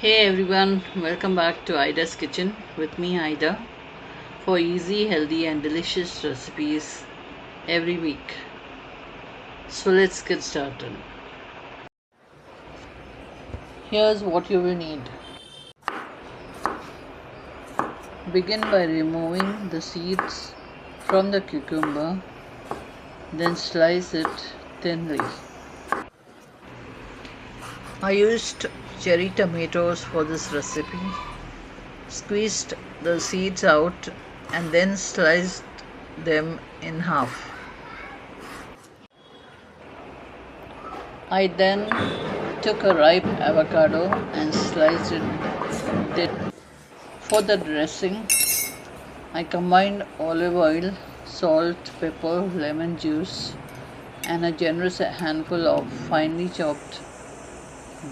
Hey everyone, welcome back to Ida's Kitchen with me, Ida, for easy, healthy, and delicious recipes every week. So let's get started. Here's what you will need. Begin by removing the seeds from the cucumber, then slice it thinly. I used cherry tomatoes for this recipe. Squeezed the seeds out and then sliced them in half. I then took a ripe avocado and sliced it. For the dressing, I combined olive oil, salt, pepper, lemon juice, and a generous handful of finely chopped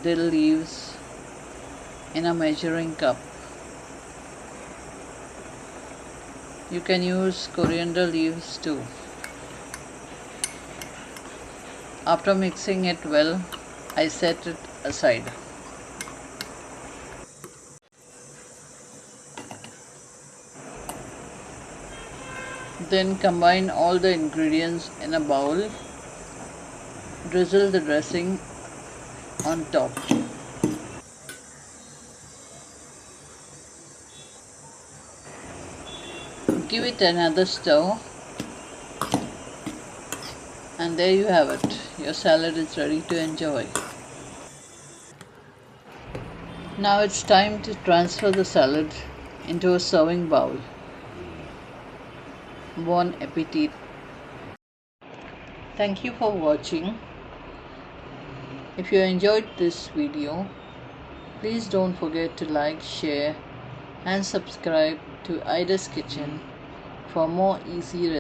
dill leaves in a measuring cup. You can use coriander leaves too. After mixing it well, I set it aside. Then combine all the ingredients in a bowl. Drizzle the dressing on top. Give it another stir, and there you have it. Your salad is ready to enjoy. Now it's time to transfer the salad into a serving bowl. Bon appetit. Thank you for watching. If you enjoyed this video, please don't forget to like, share and subscribe to Ida's Kitchen for more easy recipes.